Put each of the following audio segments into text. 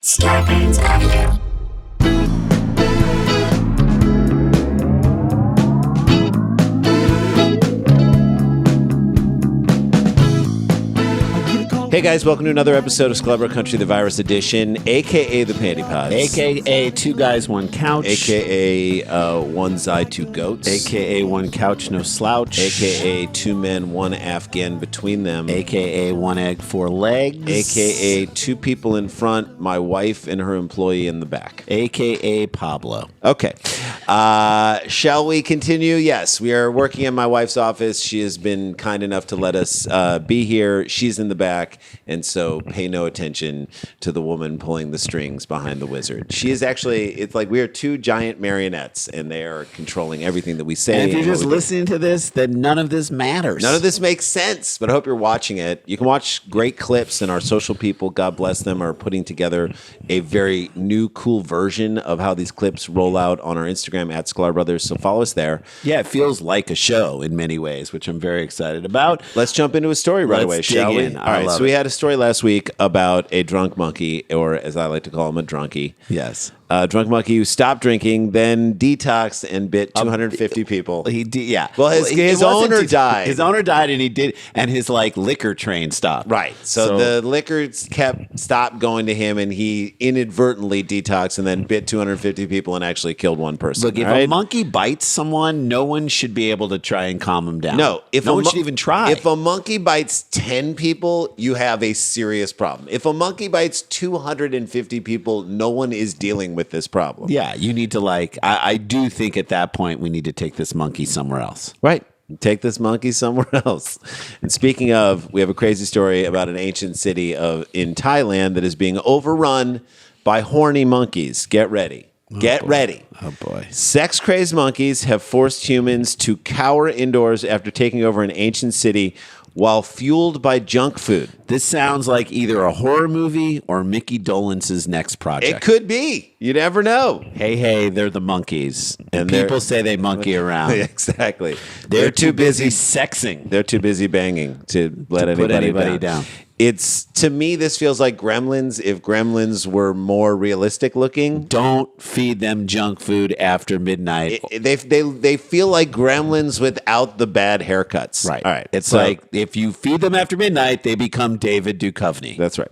Scarpins Avenue. Hey guys, welcome to another episode of Sklar Brothers Country, the Virus Edition, a.k.a. the Panty Pods. A.k.a. Two Guys, One Couch. A.k.a. One Zai, Two Goats. A.k.a. One Couch, No Slouch. A.k.a. Two Men, One Afghan Between Them. A.k.a. One Egg, Four Legs. A.k.a. Two People in Front, my wife and her employee in the back. A.k.a. Pablo. Okay. Shall we continue? Yes, we are working in my wife's office. She has been kind enough to let us be here. She's in the back, and so pay no attention to the woman pulling the strings behind the wizard. She is actually, it's like we are two giant marionettes, and they are controlling everything that we say. And if you're just listening to this, then none of this matters. None of this makes sense, but I hope you're watching it. You can watch great clips, and our social people, God bless them, are putting together a very new, cool version of how these clips roll out on our Instagram at Sklar Brothers, so follow us there. Yeah, it feels like a show in many ways, which I'm very excited about. Let's jump into a story right away, shall we? All right, so we had a story last week about a drunk monkey, or as I like to call him, a drunkie. Yes. A drunk monkey who stopped drinking, then detoxed and bit 250 people. Yeah. Well, his owner died. His owner died, and his liquor train stopped. Right. So the liquor stopped going to him, and he inadvertently detoxed and then bit 250 people and actually killed one person. Look, if a monkey bites someone, no one should be able to try and calm him down. No, no one should even try. If a monkey bites 10 people, you have a serious problem. If a monkey bites 250 people, no one is dealing with this problem. Yeah, you need to I do think at that point we need to take this monkey somewhere else. Right. Take this monkey somewhere else. And speaking of, we have a crazy story about an ancient city in Thailand that is being overrun by horny monkeys. Get ready. Get ready. Oh, boy. Sex-crazed monkeys have forced humans to cower indoors after taking over an ancient city while fueled by junk food. This sounds like either a horror movie or Mickey Dolentz's next project. It could be. You never know. Hey, they're the monkeys. And people say they monkey around. Exactly. They're too busy sexing. They're too busy banging to let anybody down. It's, to me, this feels like Gremlins if Gremlins were more realistic looking. Don't feed them junk food after midnight. They feel like Gremlins without the bad haircuts. Right. All right. It's like if you feed them after midnight, they become David Duchovny. That's right.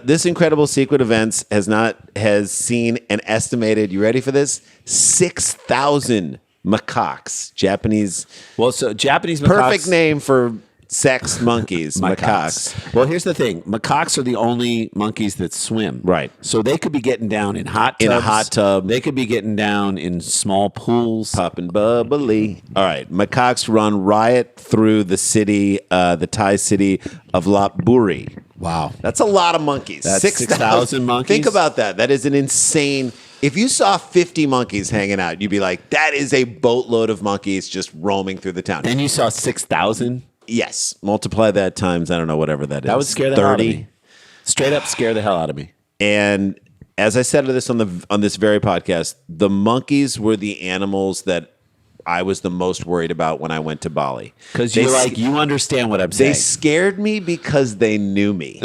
This incredible sequence of events has seen an estimated, you ready for this? 6,000 macaques. Japanese. Well, so Japanese macaques. Perfect name for sex monkeys, macaques. Well, here's the thing. Macaques are the only monkeys that swim. Right. So they could be getting down in hot tubs. In a hot tub. They could be getting down in small pools. Popping bubbly. All right. Macaques run riot through the city, the Thai city of Lopburi. Wow. That's a lot of monkeys. That's 6,000 monkeys. Think about that. That is an insane... If you saw 50 monkeys hanging out, you'd be like, that is a boatload of monkeys just roaming through the town. And you saw 6,000? Yes. Multiply that times, I don't know, whatever that is. That would scare the hell out of me. Straight up scare the hell out of me. And as I said this on this very podcast, the monkeys were the animals that I was the most worried about when I went to Bali. Because you're you understand what I'm saying. They scared me because they knew me.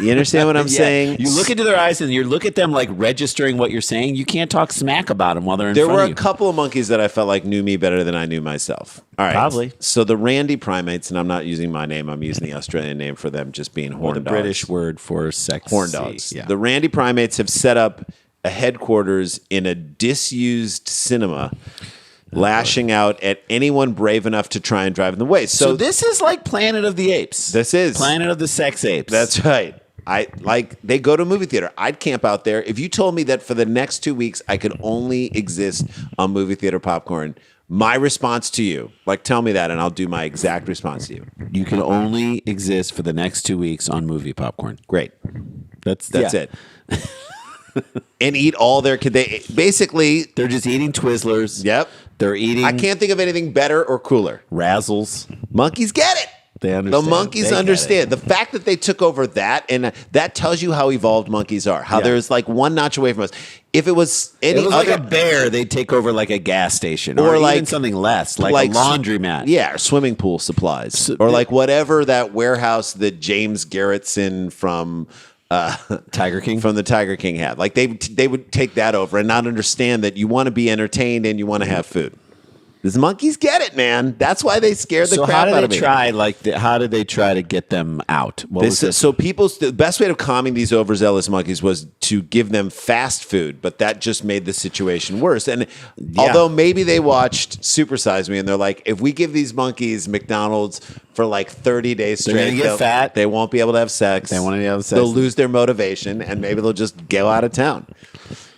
You understand what I'm saying? You look into their eyes and you look at them like registering what you're saying. You can't talk smack about them while they're in front of you. There were a couple of monkeys that I felt like knew me better than I knew myself. All right. Probably. So the Randy primates, and I'm not using my name, I'm using the Australian name for them just being horn dogs. The British word for sexy. Horn dogs. Yeah. The Randy primates have set up a headquarters in a disused cinema, lashing out at anyone brave enough to try and drive them away. So this is like Planet of the Apes. This is. Planet of the Sex Apes. That's right. They go to a movie theater. I'd camp out there. If you told me that for the next 2 weeks I could only exist on movie theater popcorn, my response to you, tell me that and I'll do my exact response to you. You can only exist for the next 2 weeks on movie popcorn. Great. That's it. And eat all their basically they're just eating Twizzlers. Yep. They're eating. I can't think of anything better or cooler. Razzles. Monkeys get it. They understand. The monkeys understand. The fact that they took over that, and that tells you how evolved monkeys are. How there's one notch away from us. If it was any other, like a bear, they'd take over like a gas station, or even something less, like a laundromat. Yeah, or swimming pool supplies, or whatever that warehouse that James Garretson from Tiger King? from the Tiger King had. Like they would take that over and not understand that you want to be entertained and you want to have food. These monkeys get it, man. That's why they scared the crap out of me. How did they try to get them out? So the best way of calming these overzealous monkeys was to give them fast food, but that just made the situation worse. And although maybe they watched Super Size Me and they're like, if we give these monkeys McDonald's for like 30 days straight, they're gonna get fat. They won't be able to have sex. They won't be able to have sex. They'll lose their motivation, and maybe they'll just go out of town.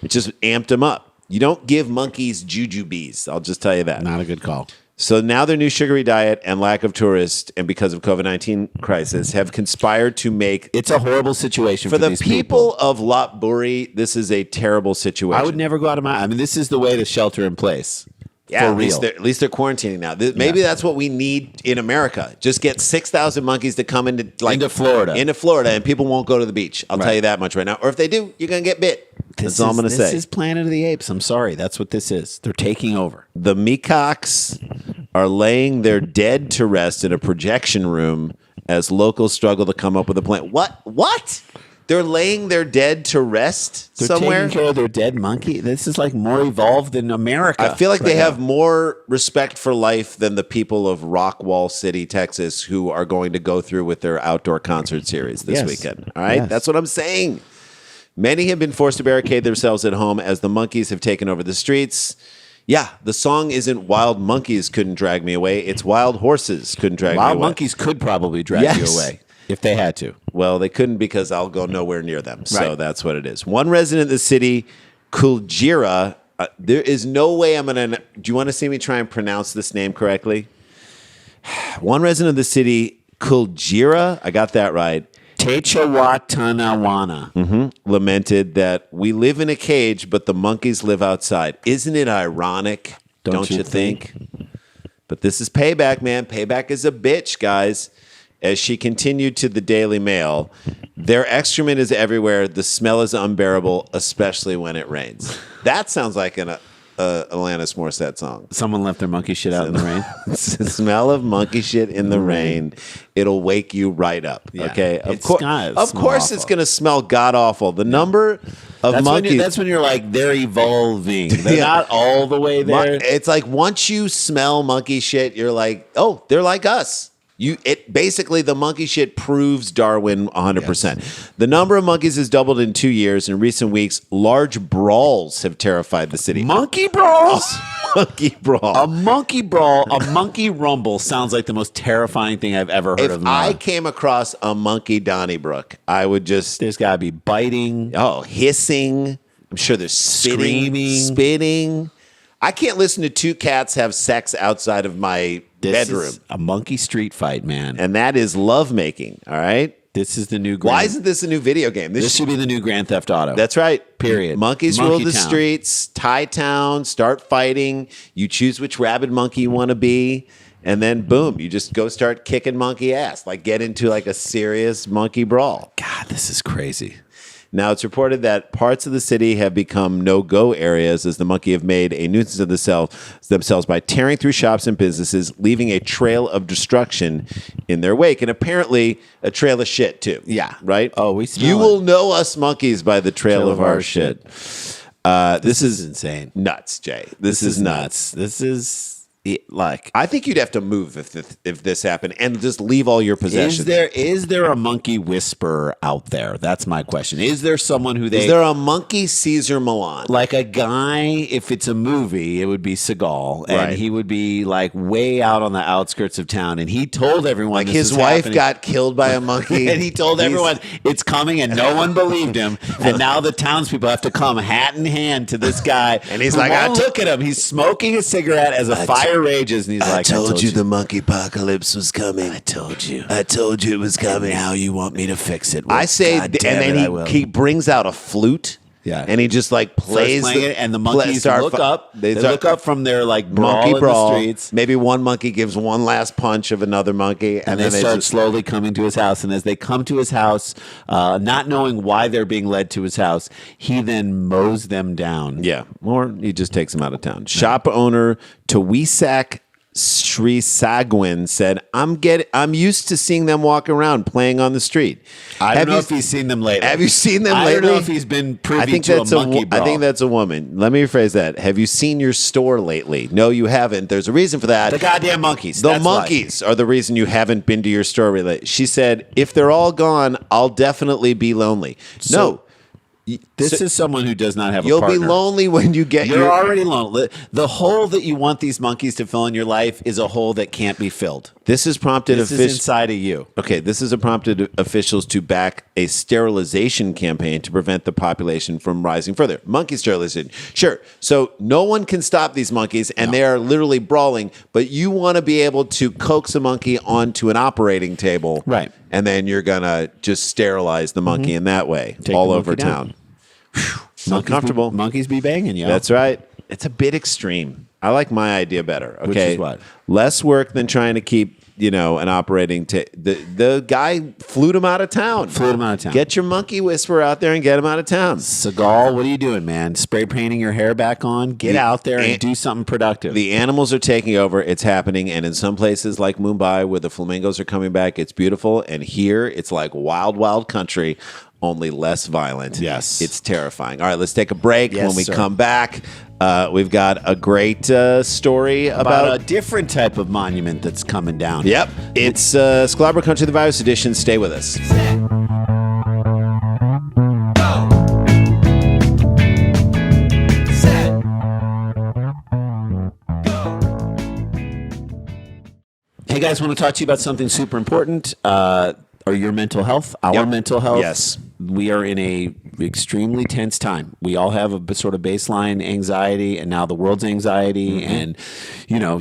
It just amped them up. You don't give monkeys jujubes. I'll just tell you that. Not a good call. So now their new sugary diet and lack of tourists, and because of COVID-19 crisis, have conspired to make... It's a horrible situation for the these people of Lopburi. This is a terrible situation. I would never go out of my... I mean, this is the way to shelter in place. Yeah, for real. At least they're quarantining now. Maybe that's what we need in America. Just get 6,000 monkeys to come into Florida. Into Florida, and people won't go to the beach. I'll tell you that much right now. Or if they do, you're going to get bit. That's all I'm going to say. This is Planet of the Apes. I'm sorry. That's what this is. They're taking over. The meacocks are laying their dead to rest in a projection room as locals struggle to come up with a plan. What? They're laying their dead to rest somewhere? They're taking care of their dead monkey? This is like more evolved than America. I feel like they have more respect for life than the people of Rockwall City, Texas, who are going to go through with their outdoor concert series this weekend. All right? Yes. That's what I'm saying. Many have been forced to barricade themselves at home as the monkeys have taken over the streets. Yeah, the song isn't Wild Monkeys Couldn't Drag Me Away. It's Wild Horses Couldn't Drag Me Away. Wild monkeys could probably drag you away if they had to. Well, they couldn't because I'll go nowhere near them. So that's what it is. One resident of the city, Kuljira, there is no way I'm going to... Do you want to see me try and pronounce this name correctly? One resident of the city, Kuljira, I got that right, Techawatanawana. lamented that we live in a cage, but the monkeys live outside. Isn't it ironic? Don't you think? But this is payback, man. Payback is a bitch, guys. As she continued to the Daily Mail, their excrement is everywhere. The smell is unbearable, especially when it rains. That sounds like an Alanis Morissette song. Someone left their monkey shit out in the rain. The smell of monkey shit in the rain, it'll wake you right up. Yeah. Okay, Of course it's going to smell god awful. The number of monkeys. That's when you're like, they're evolving. They're not all the way there. It's like once you smell monkey shit, you're like, oh, they're like us. Basically the monkey shit proves Darwin 100%. Yes. The number of monkeys has doubled in 2 years. In recent weeks, large brawls have terrified the city. Monkey brawls? Monkey brawl. A monkey brawl, a monkey rumble sounds like the most terrifying thing I've ever heard of. If I came across a monkey Donnybrook, I would just... There's got to be biting. Oh, hissing. I'm sure there's spitting. I can't listen to two cats have sex outside of my bedroom. Is a monkey street fight, man. And that is lovemaking, all right? This is the new... Why isn't this a new video game? This should be the new Grand Theft Auto. That's right. Period. Monkeys rule the streets, Thai town, start fighting. You choose which rabid monkey you want to be. And then, boom, you just go start kicking monkey ass. Like, get into like a serious monkey brawl. God, this is crazy. Now, it's reported that parts of the city have become no-go areas as the monkey have made a nuisance of themselves by tearing through shops and businesses, leaving a trail of destruction in their wake. And apparently, a trail of shit, too. Yeah. Right? Oh, we smell You it. will know us monkeys by the trail of our shit. This is insane. Nuts, Jay. This is nuts. This is... Like, I think you'd have to move if this happened and just leave all your possessions. Is there a monkey whisperer out there? That's my question. Is there someone who Is there a monkey Caesar Milan? Like a guy, if it's a movie, it would be Seagal. And he would be like way out on the outskirts of town. And he told everyone like his wife got killed by a monkey. And he told everyone it's coming and no one believed him. And now the townspeople have to come hat in hand to this guy. And he's like, look at him. He's smoking a cigarette as a fire rages, and he's like, I told you the monkey apocalypse was coming. I told you it was coming. And now you want me to fix it. Well, I say, and then he brings out a flute. Yeah, and he just like plays it, and the monkeys look up. They look up from their like monkey brawl in the streets. Maybe one monkey gives one last punch of another monkey, and then they start slowly coming to his house. And as they come to his house, not knowing why they're being led to his house, he then mows them down. Yeah, or he just takes them out of town. Shop owner Tawisak Sri Sagwin said, I'm used to seeing them walk around playing on the street. I don't know if he's seen them lately. Have you seen them lately? I don't know if he's been privy to a monkey brawl. I think that's a woman. Let me rephrase that. Have you seen your store lately? No, you haven't. There's a reason for that. The goddamn monkeys. The monkeys are the reason you haven't been to your store lately. She said, if they're all gone, I'll definitely be lonely. No. This is someone who does not have a You'll partner. be lonely when you get You're already lonely. The hole that you want these monkeys to fill in your life is a hole that can't be filled. This has prompted This is inside of you. Okay, this has prompted officials to back a sterilization campaign to prevent the population from rising further. Monkey sterilization. Sure. So no one can stop these monkeys, and they are literally brawling, but you want to be able to coax a monkey onto an operating table. Right. And then you're going to just sterilize the monkey in that way all over town. Uncomfortable. Monkeys be banging, yo. That's right. It's a bit extreme. I like my idea better. Okay. Which is what? Less work than trying to keep, an operating. The guy flew him out of town. Get your monkey whisperer out there and get him out of town. Seagal, what are you doing, man? Spray painting your hair back on? Get out there and do something productive. The animals are taking over. It's happening. And in some places like Mumbai, where the flamingos are coming back, it's beautiful. And here, it's like wild, wild country. Only less violent. Yes. It's terrifying. All right, let's take a break. Yes, when we sir. come back, we've got a great story about a different type of monument that's coming down. Yep. It's Sklar Brothers Country the Virus Edition. Stay with us. Hey, guys, want to talk to you about something super important. Or your mental health, our mental health. Yes. We are in a extremely tense time. We all have a sort of baseline anxiety, and now the world's anxiety, and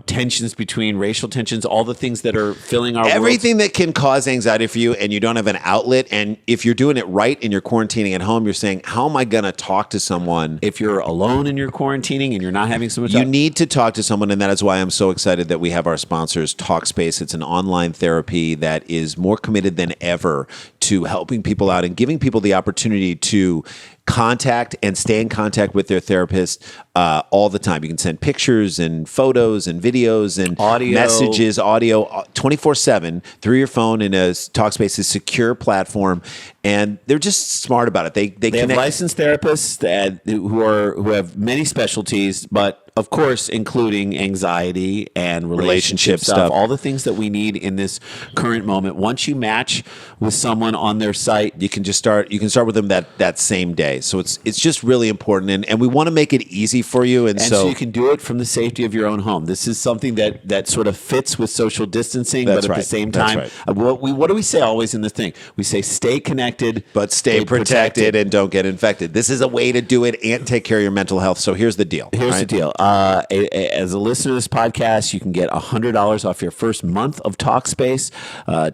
tensions between racial tensions, all the things that are filling our everything that can cause anxiety for you, and you don't have an outlet. And if you're doing it right and you're quarantining at home, you're saying, "How am I going to talk to someone?" If you're alone and you're quarantining and you're not having so much, you need to talk to someone, and that is why I'm so excited that we have our sponsors, Talkspace. It's an online therapy that is more committed than ever to helping people out and giving people the opportunity to contact and stay in contact with their therapist all the time. You can send pictures and photos and videos and messages, audio 24/7 through your phone in a Talkspace's secure platform. And they're just smart about it. They have licensed therapists who have many specialties, but of course, including anxiety and relationship stuff, all the things that we need in this current moment. Once you match with someone on their site, you can start with them that same day. So it's just really important, and we want to make it easy for you. And so you can do it from the safety of your own home. This is something that sort of fits with social distancing, but at the same time, what do we say always in this thing? We say stay connected, but stay protected and don't get infected. This is a way to do it and take care of your mental health. So here's the deal. Here's the deal. As a listener to this podcast, you can get $100 off your first month of Talkspace.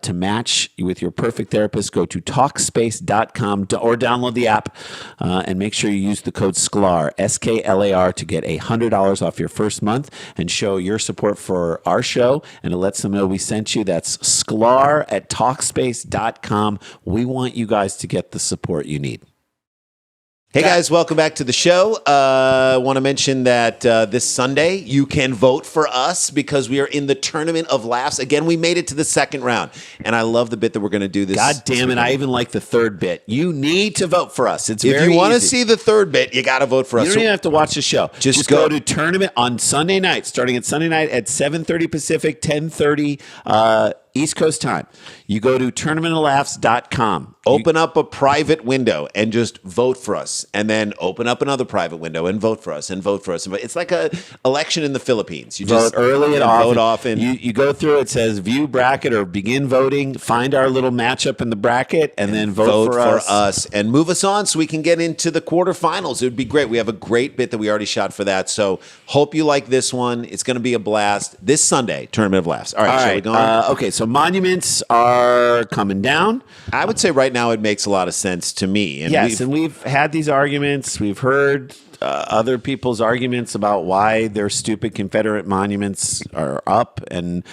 To match with your perfect therapist, go to Talkspace.com or download the app and make sure you use the code SKLAR, SKLAR, to get $100 off your first month and show your support for our show. And it lets them know we sent you. That's SKLAR at Talkspace.com. We want you guys to get the support you need. Hey guys, welcome back to the show. I want to mention that this Sunday you can vote for us because we are in the Tournament of Laughs. Again, we made it to the second round, and I love the bit that we're going to do this. God damn it, I even like the third bit. You need to vote for us. It's very easy. If you want to see the third bit, you got to vote for us. You don't even have to watch the show. Just go to tournament on Sunday night, starting at Sunday night at 7:30 Pacific, 10:30 East Coast time. You go to tournamentoflaughs.com. Open up a private window and just vote for us. And then open up another private window and vote for us and vote for us. It's like an election in the Philippines. You vote just early and often. Vote often. You go through, it says view bracket or begin voting. Find our little matchup in the bracket and then vote for us. And move us on so we can get into the quarterfinals. It would be great. We have a great bit that we already shot for that. So hope you like this one. It's going to be a blast. This Sunday, Tournament of Laughs. All right, shall we go on? Okay, so monuments are coming down. I would say right now it makes a lot of sense to me. And we've had these arguments. We've heard other people's arguments about why their stupid Confederate monuments are up. And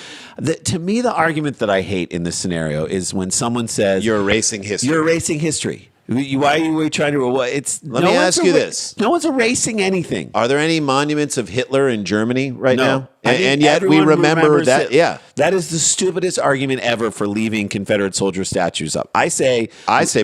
to me, the argument that I hate in this scenario is when someone says, "You're erasing history. You're erasing history." Why are we trying to? Let me ask you this: no one's erasing anything. Are there any monuments of Hitler in Germany right now? And yet we everyone remember remembers that. it. Yeah. That is the stupidest argument ever for leaving Confederate soldier statues up. I say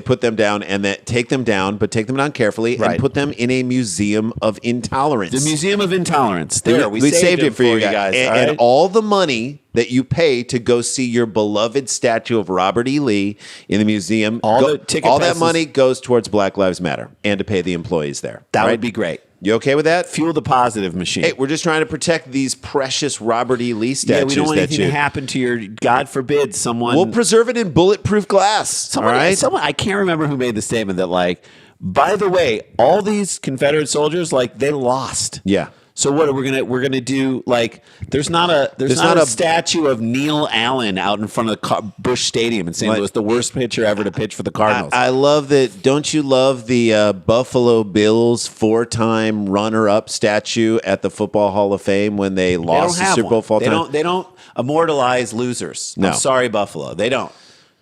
put them down and then take them down, but take them down carefully Right. and put them in a museum of intolerance. the Museum of Intolerance. There, we saved it for you guys. all And right? all the money that you pay to go see your beloved statue of Robert E. Lee in the museum, All the ticket all prices- that money goes towards Black Lives Matter and to pay the employees there. That right? would be great. You okay with that? Fuel the positive machine. Hey, we're just trying to protect these precious Robert E. Lee statues. yeah, we don't want that anything to happen to your. God forbid someone. We'll preserve it in bulletproof glass. All right. Someone I can't remember who made the statement that like, by the way, all these Confederate soldiers like they lost. Yeah. So what we're gonna do? Like, there's not a statue of Neil Allen out in front of the Busch Stadium in St. Louis, the worst pitcher ever to pitch for the Cardinals. I love that. Don't you love the Buffalo Bills 4-time runner-up statue at the Football Hall of Fame when they lost the Super Bowl 4 times? They don't immortalize losers. No. I'm sorry, Buffalo. They don't.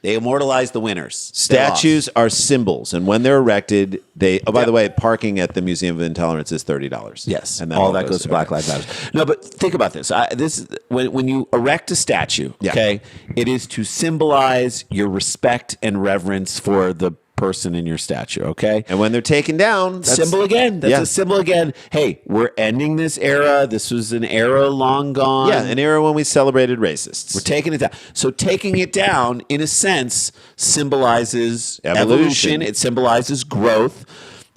They immortalize the winners. Statues are symbols, and when they're erected, they. Oh, by the way, parking at the Museum of Intolerance is $30. Yes, and all that goes to Black Lives Matter. No, but think about this. When you erect a statue, Yeah. okay, it is to symbolize your respect and reverence for the person in your statue. Okay, And when they're taken down, that's, symbol again. That's yeah. a symbol again. Hey, we're ending this era. This was an era long gone. Yeah, an era when we celebrated racists. We're taking it down. So taking it down, in a sense, symbolizes Evolution. It symbolizes growth.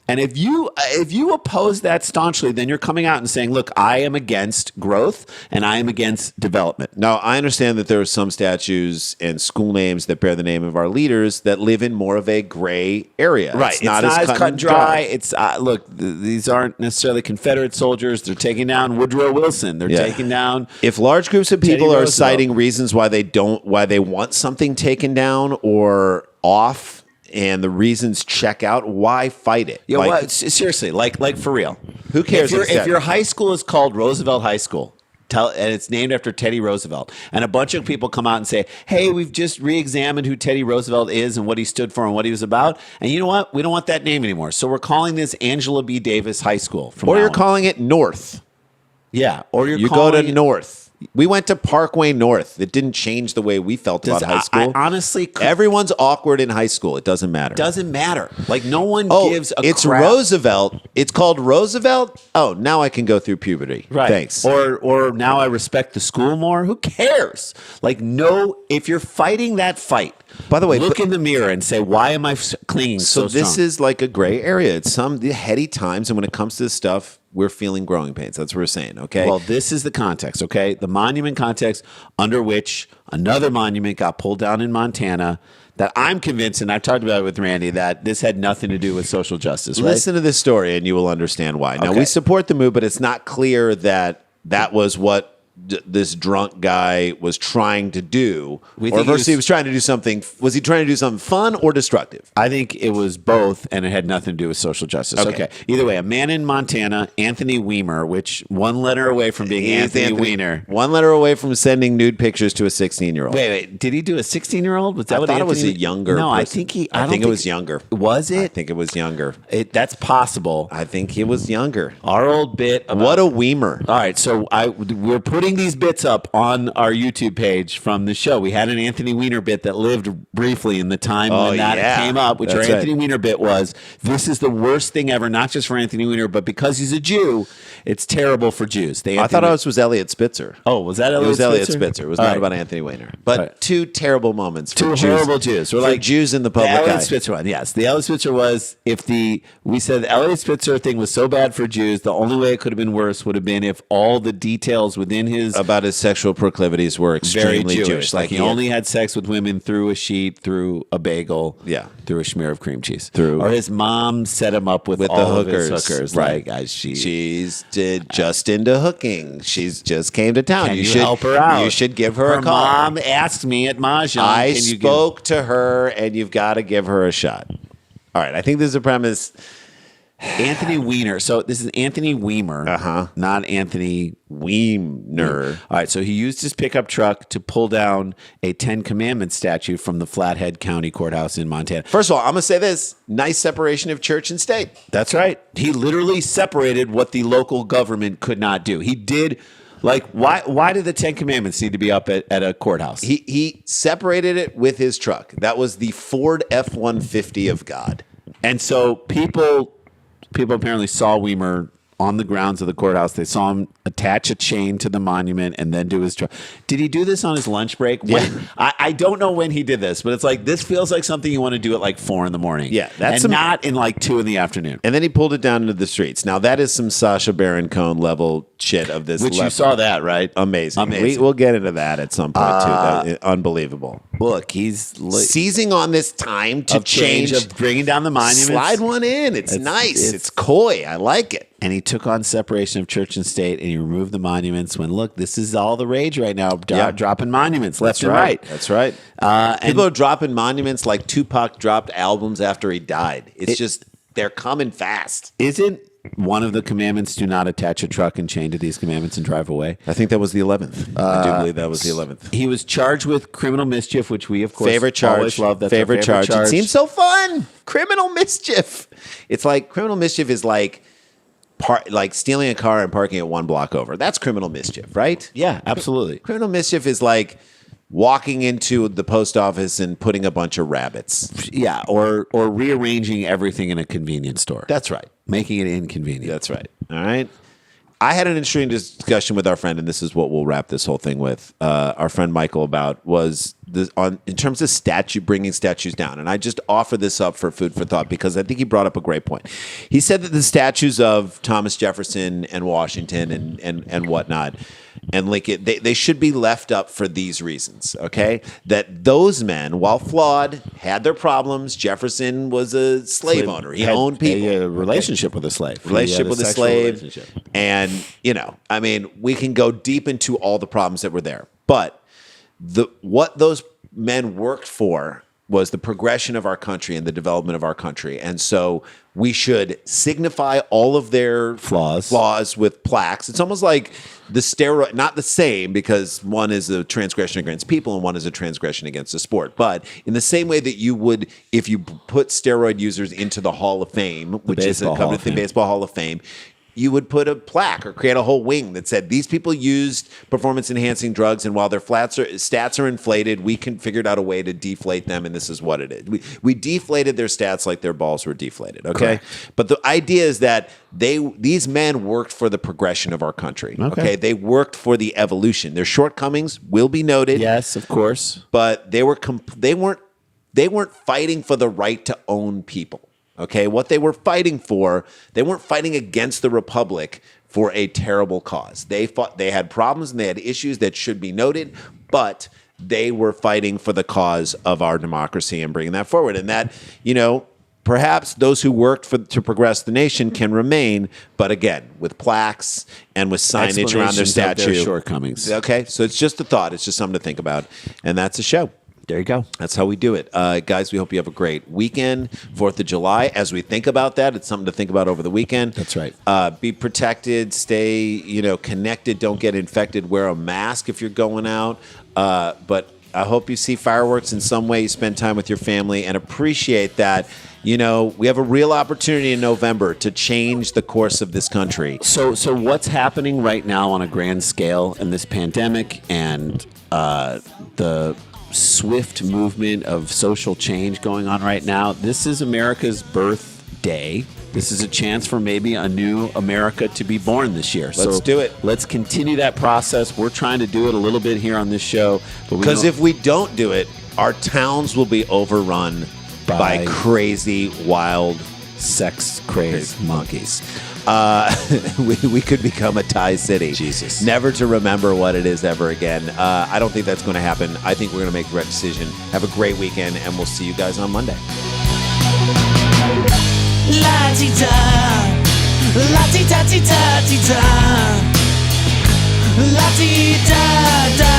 And if you oppose that staunchly, then you're coming out and saying, look, I am against growth and I am against development. Now, I understand that there are some statues and school names that bear the name of our leaders that live in more of a gray area. Right. It's not as cut and dry. It's look, these aren't necessarily Confederate soldiers. They're taking down Woodrow Wilson. They're taking down. If large groups of Teddy people are Roosevelt. citing reasons why they want something taken down or off, and the reasons check out, why fight it? Yeah, Like, well, seriously, like for real. Who cares If your high school is called Roosevelt High School, and it's named after Teddy Roosevelt, and a bunch of people come out and say, hey, we've just re-examined who Teddy Roosevelt is and what he stood for and what he was about, and you know what? We don't want that name anymore. So we're calling this Angela B. Davis High School. From or now you're on. calling it North. Yeah, or You go calling to it- North. We went to Parkway North. It didn't change the way we felt about high school. I honestly Everyone's awkward in high school. It doesn't matter. doesn't matter. Like no one Oh, gives a it's crap. Roosevelt. It's called Roosevelt. Oh, now I can go through puberty. Right. Thanks. Or now I respect the school more. Who cares? Like, no, if you're fighting that fight, By the way, look in the mirror and say, why am I clinging so this strong? is like a gray area. It's some heady times, and when it comes to this stuff, we're feeling growing pains. That's what we're saying. Okay. Well, this is the context, okay? The monument context under which another monument got pulled down in Montana that I'm convinced, and I've talked about it with Randy, that this had nothing to do with social justice, right? Listen to this story, and you will understand why. Now, Okay. we support the move, but it's not clear that that was what this drunk guy was trying to do, We or think versus he was trying to do something. Was he trying to do something fun or destructive? I think it was both, and it had nothing to do with social justice. Okay. Either way, a man in Montana, Anthony Weiner, which one letter away from being Anthony Weiner. One letter away from sending nude pictures to a 16-year-old. Wait. Did he do a 16-year-old? Was that I what thought it was Anthony- a younger. No, I person. think he. I don't think it was younger. Was I it? think it was younger. That's possible. I think he was younger. Our old bit. About, What a Weimer. All right, so we're putting these bits up on our YouTube page from the show. We had an Anthony Weiner bit that lived briefly in the time when that came up, which That's our right. Anthony Weiner bit was, this is the worst thing ever, not just for Anthony Weiner, but because he's a Jew, it's terrible for Jews. I thought it was Elliot Spitzer. Oh, was that Elliot It was Elliot Spitzer? Spitzer. It was All not right. about Anthony Weiner. But All right. two terrible moments. For Two Jews, horrible Jews. We're for like Jews in the public Elliot eye. Spitzer one, yes. The Elliot Spitzer was we said the Elliot Spitzer thing was so bad for Jews, the only way it could have been worse would have been if all the details within his About his sexual proclivities were very extremely Jewish. Like he had- only had sex with women through a sheet, through a bagel, Yeah. through a smear of cream cheese, Through- or his mom set him up with all the of his hookers. hookers. Right. Like She's just into hooking. She's just came to town. can you should help her out? You should give her a call. Mom asked me at Mahjong. I can you spoke to her, and you've got to give her a shot. All right. I think this is a premise. Anthony Weiner. So this is Anthony Weimer, not Anthony Weiner. All right, so he used his pickup truck to pull down a Ten Commandments statue from the Flathead County Courthouse in Montana. First of all, I'm going to say this. Nice separation of church and state. That's right. He literally separated what the local government could not do. He did Like, why did the Ten Commandments need to be up at a courthouse? He separated it with his truck. That was the Ford F-150 of God. And so people apparently saw Weiner on the grounds of the courthouse. They saw him attach a chain to the monument and then do his truck. Did he do this on his lunch break? Yeah. I don't know when he did this, but it's like, this feels like something you want to do at like 4 a.m. Yeah, and not in like 2 p.m. And then he pulled it down into the streets. Now that is some Sacha Baron Cohen level shit of this. Which you saw that, right? Amazing. We'll get into that at some point too. Unbelievable. Look, he's seizing on this time to change, of bringing down the monuments. Slide one in. It's nice. It's coy. I like it. And he took on separation of church and state, and he removed the monuments. When look, this is all the rage right now. Dropping monuments left and right. That's right. People are dropping monuments like Tupac dropped albums after he died. It's just they're coming fast. Isn't one of the commandments do not attach a truck and chain to these commandments and drive away? I think that was the 11th. I do believe that was the 11th. He was charged with criminal mischief, which we of course favorite charge. Always love. That's favorite charge. It seems so fun. Criminal mischief. It's like criminal mischief is like stealing a car and parking it 1 block over. That's criminal mischief, right? Yeah, absolutely. Criminal mischief is like walking into the post office and putting a bunch of rabbits. Yeah, or rearranging everything in a convenience store. That's right. Making it inconvenient. That's right. All right. I had an interesting discussion with our friend, and this is what we'll wrap this whole thing with. Our friend Michael was in terms of bringing statues down, and I just offer this up for food for thought because I think he brought up a great point. He said that the statues of Thomas Jefferson and Washington and whatnot and Lincoln, they should be left up for these reasons, okay? That those men, while flawed, had their problems. Jefferson was a slave owner. He owned people. A relationship with a slave. Relationship with a slave. And, we can go deep into all the problems that were there. But what those men worked for was the progression of our country and the development of our country. And so we should signify all of their flaws with plaques. It's almost like the steroid, not the same because one is a transgression against people and one is a transgression against the sport. But in the same way that you would, if you put steroid users into the Hall of Fame, which is the Baseball Hall of Fame, you would put a plaque or create a whole wing that said these people used performance-enhancing drugs, and while their stats are inflated, we figured out a way to deflate them, and this is what it is. We deflated their stats like their balls were deflated, okay? Correct. But the idea is that these men worked for the progression of our country, okay? They worked for the evolution. Their shortcomings will be noted. Yes, of course. But they weren't fighting for the right to own people. Okay, what they were fighting for, they weren't fighting against the Republic for a terrible cause. They had problems and they had issues that should be noted, but they were fighting for the cause of our democracy and bringing that forward. And that, perhaps those who worked to progress the nation can remain, but again, with plaques and with signage around their statue. Their shortcomings. Okay, so it's just a thought. It's just something to think about. And that's a show. There you go. That's how we do it. Guys, we hope you have a great weekend, 4th of July. As we think about that, it's something to think about over the weekend. That's right. Be protected, stay, connected, don't get infected, wear a mask if you're going out. But I hope you see fireworks in some way, you spend time with your family, and appreciate that. We have a real opportunity in November to change the course of this country. So what's happening right now on a grand scale in this pandemic and the swift movement of social change going on right now? This is America's birthday. This is a chance for maybe a new America to be born this year. Let's do it. Let's continue that process. We're trying to do it a little bit here on this show. Because if we don't do it, our towns will be overrun by crazy, wild, sex-crazed monkeys. We could become a Thai city. Jesus. Never to remember what it is ever again. I don't think that's going to happen. I think we're going to make the right decision. Have a great weekend, and we'll see you guys on Monday. La-ti-da, la-ti-da-ti-da-ti-da, la-ti-da-da.